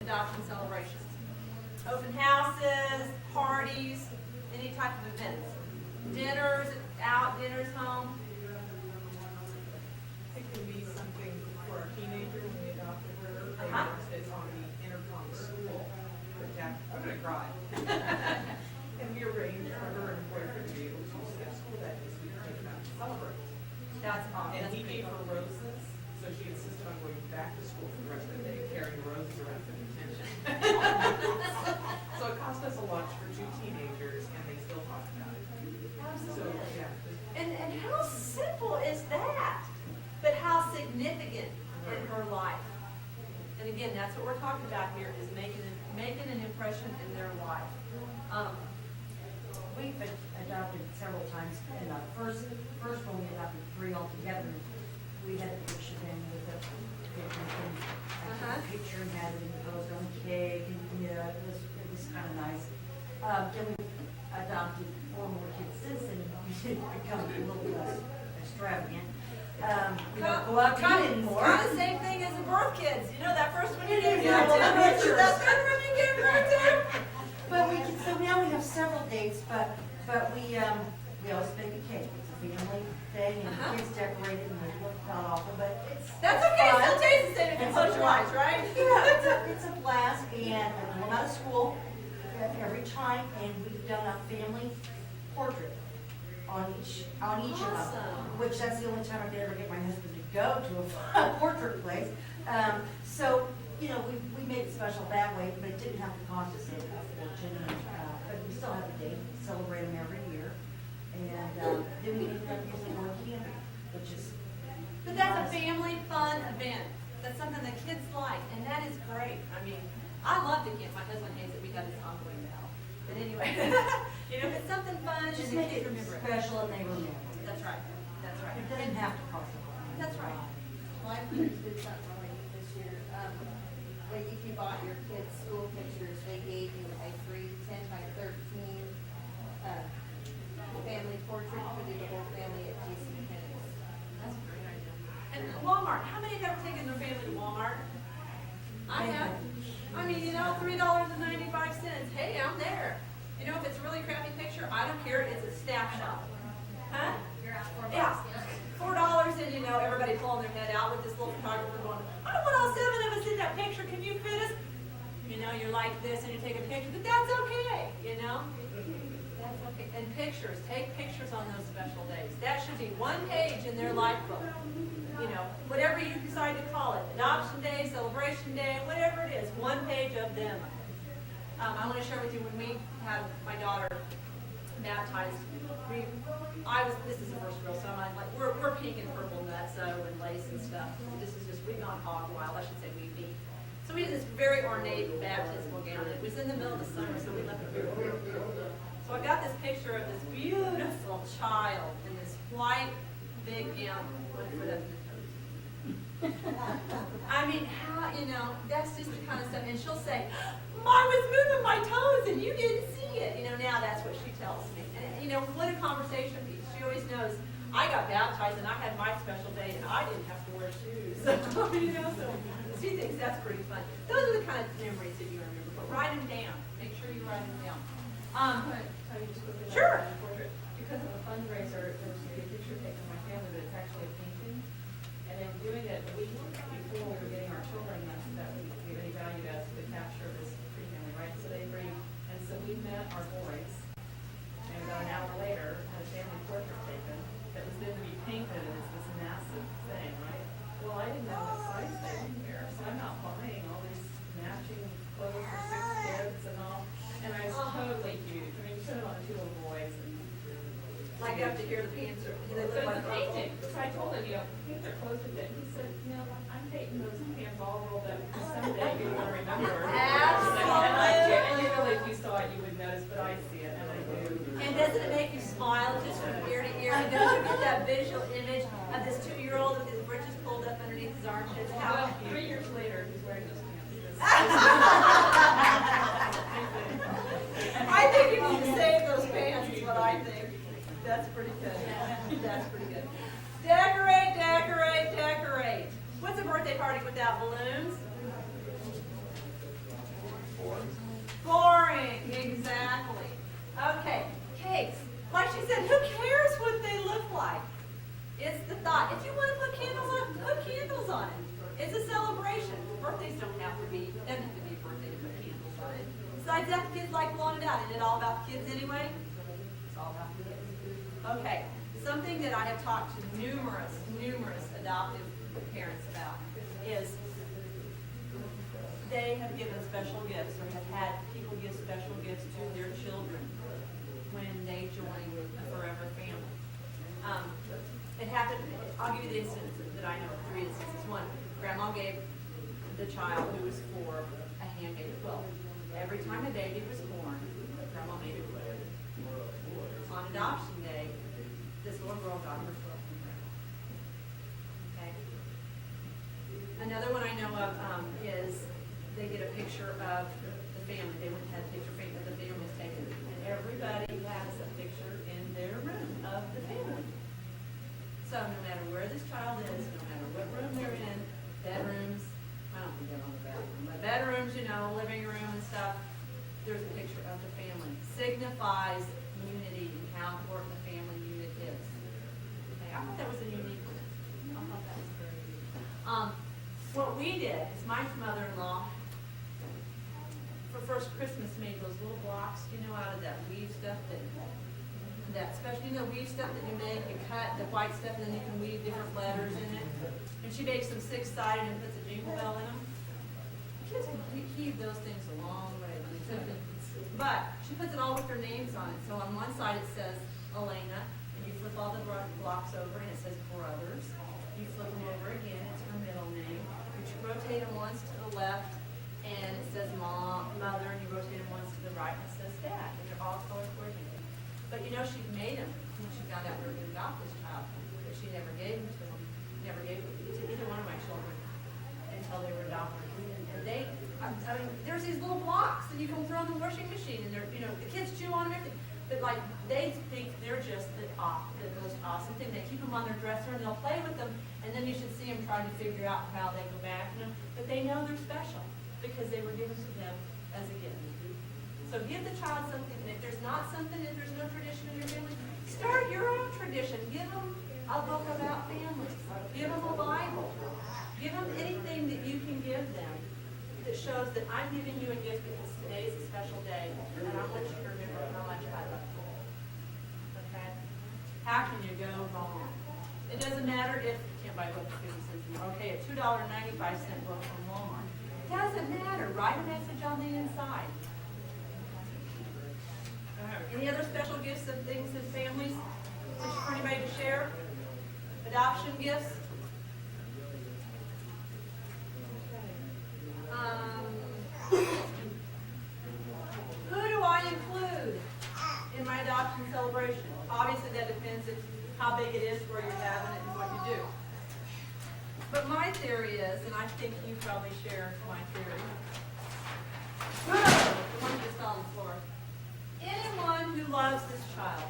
adoption celebrations. Open houses, parties, any type of events. Dinners out, dinners home. It can be something for a teenager when we adopted her. It's on the intercom school. I'm gonna cry. And we arranged for her and boyfriend to be able to skip school that day, so we could take them out and celebrate. That's awesome. And he gave her roses, so she insisted on going back to school for the rest of the day, carrying roses around for detention. So it cost us a lunch for 2 teenagers, and they still talk about it. So, Absolutely. yeah. And how simple is that? But how significant in her life. And again, that's what we're talking about here, is making an impression in their life. We've adopted several times. In the first one, we adopted 3 altogether. We had a picture in with a picture and had it imposed on the cake, and it was kind of nice. Then we adopted 4 more kids since then. We become a little less extravagant. We don't go out to eat anymore. Kind of the same thing as the birth kids. You know, that first one you gave Yeah, birth to, well, versus that third one you gave birth to. But so now we have several dates, but we always bake a cake. It's a family thing, and the kids decorate it, and they look not awful, but it's That's okay, it fun. still tastes the same if you It's close a your eyes, right? Yeah, it's a blast, and I'm out of school every time, and we've done a family portrait on each of them, Awesome. which that's the only time I could ever get my husband to go to a portrait place. So, you know, we made it special that way, but it didn't have to cost us a fortune, but we still have a date, celebrate them every year, and then we ended up usually going camping, which is. But that's a family fun event. That's something that kids like, and that is great. I mean, I love to camp. My husband hates it because it's ongoing now. But anyway, you know, if it's something fun, and Just the make kids it remember it. special and they remember it. That's right. That's right. It doesn't have to cost a lot. That's right. My kids did something really neat this year. Like if you bought your kids' school pictures, they gave you a free 10 by 13 family portrait for the whole family at JCPenney's. That's a great idea. And Walmart, how many have ever taken their family to Walmart? I have. I mean, you know, $3.95. Hey, I'm there. You know, if it's a really crappy picture, I don't care. It's a staff shop. Huh? You're out for Yeah. $4, and you know, everybody pulling their head out with this little photographer going, I don't want all 7 of us in that picture. Can you fit us? You know, you're like this and you take a picture, but that's okay, you know? That's okay. And pictures, take pictures on those special days. That should be 1 page in their life book. You know, whatever you decide to call it, adoption day, celebration day, whatever it is, 1 page of them. I want to share with you when we had my daughter baptized. This is the first girl, so I'm like, we're pink and purple nutso and lace and stuff. This is just, we've gone hog wild, I should say we. So we did this very ornate baptismal gown. It was in the middle of the summer, so we left it very beautiful. So I got this picture of this beautiful child in this white big gown, 1 foot up in the toes. I mean, how, you know, that's just the kind of stuff. And she'll say, I was moving my toes and you didn't see it. You know, now that's what she tells me. And, you know, what a conversation piece. She always knows, I got baptized and I had my special day and I didn't have to wear shoes. You know, so she thinks that's pretty fun. Those are the kind of memories that you remember. But write them down. Make sure you write them down. Tell you just quickly about Sure. the portrait. Because of a fundraiser, there was to be a picture taken of my family, but it's actually a painting. And in doing it a week before we were getting our children that we gave any value to us to capture this pre-family, right? So they agreed. And so we met our boys, and about an hour later, had a family portrait taken that was then to be painted, and it's this massive thing, right? Well, I didn't know what size they would wear, so I'm out buying all these matching clothes for 6 kids and all. And I was totally huge. I mean, you put it on 2 little boys. And Like up to hear the pants are, they so look it's like a painting. So I told him, you know, paint their clothes to fit. He said, you know, I'm painting those pants all rolled up. Someday you will remember. Absolutely. And you really, if you saw it, you would notice, but I see it, and I do. And doesn't it make you smile just from ear to ear? And don't you get that visual image of this 2-year-old with his britches pulled up underneath his armpits? How Well, 3 years later, he's wearing those pants. I think you need to save those pants, is what I think. That's pretty good. That's pretty good. Decorate, decorate, decorate. What's a birthday party without balloons? Besides that, the kids like blowing it out. Isn't it all about the kids anyway? It's all about the kids. Okay, something that I have talked to numerous adoptive parents about is they have given special gifts or have had people give special gifts to their children when they join a forever family. It happened, I'll give you the instances that I know of, 3 instances. One, grandma gave the child who was 4 a handmade quilt. Every time a baby was born, grandma made a quilt. On adoption day, this little girl got her quilt from grandma. Okay? Another one I know of is they get a picture of the family. They wouldn't have a picture frame that the family was taken. And everybody has a picture in their room of the family. So no matter where this child is, no matter what room they're in, bedrooms, I don't think they're on the bathroom, but bedrooms, you know, living room and stuff, there's a picture of the family. Signifies unity and how important the family unit is. Okay, I thought that was a unique one. I thought that was very unique. What we did is my mother-in-law, for first Christmas, made those little blocks, you know, out of that weave stuff that especially, you know, weave stuff that you make, you cut the white stuff and then you can weave different letters in it. And she makes them 6-sided and puts a jingle bell in them. Kids can heave those things a long way. But she puts it all with their names on it. So on one side it says Elena, and you flip all the blocks over and it says brothers. You flip them over again, it's her middle name. You rotate them once to the left and it says mom, mother, and you rotate them once to the right and it says dad. And they're all color coordinated. But you know, she made them when she found out we were going to adopt this child. But she never gave them to them, never gave them to either one of my children until they were adopted. And they, I mean, there's these little blocks that you can throw in the washing machine, and they're, you know, the kids chew on them, everything. But like, they think they're just the most awesome thing. They keep them on their dresser and they'll play with them, and then you should see them trying to figure out how they go back. You know? But they know they're special because they were given to them as a gift. So give the child something, and if there's not something, if there's no tradition in your family, start your own tradition. Give them a book about families. Give them a Bible. Give them anything that you can give them that shows that I'm giving you a gift because today is a special day, and I want you to remember how much I love you. Okay? How can you go wrong? It doesn't matter if you can't buy a book for 50 cents more. Okay, a $2.95 book from Walmart. It doesn't matter. Write a message on the inside. Any other special gifts and things in families for anybody to share? Adoption gifts? Who do I include in my adoption celebration? Obviously that depends on how big it is, where you're having it, and what you do. But my theory is, and I think you probably share my theory, the one just on the floor. Anyone who loves this child,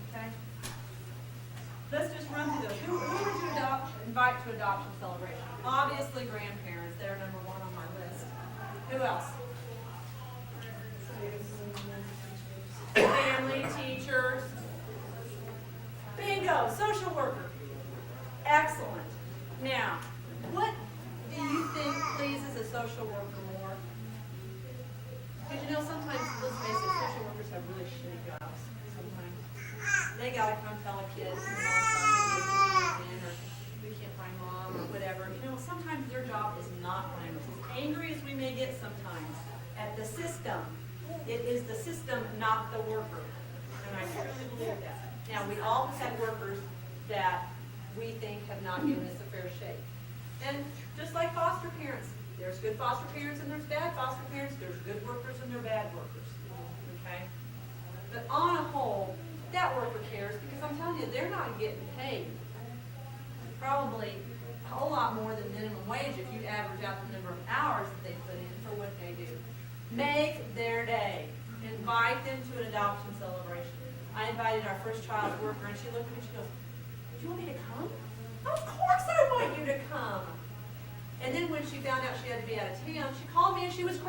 okay? Let's just run through those. Who would you invite to adoption celebration? Obviously grandparents, they're number 1 on my list. Who else? Family, teachers. Bingo, social worker. Excellent. Now, what do you think pleases a social worker more? Because you know, sometimes, let's face it, social workers have really shitty jobs sometimes. They gotta come tell a kid, your mom's not in, or we can't find mom, or whatever. You know, sometimes their job is not glamorous. As angry as we may get sometimes at the system, it is the system, not the worker. And I truly believe that. Now, we all have had workers that we think have not given us a fair shake. And just like foster parents, there's good foster parents and there's bad foster parents. There's good workers and there's bad workers. Okay? But on a whole, that worker cares because I'm telling you, they're not getting paid probably a whole lot more than minimum wage if you average out the number of hours that they put in for what they do. Make their day. Invite them to an adoption celebration. I invited our first child worker and she looked at me and she goes, "Do you want me to come?" "Of course I want you to come." And then when she found out she had to be out of town, she called me and she was crying.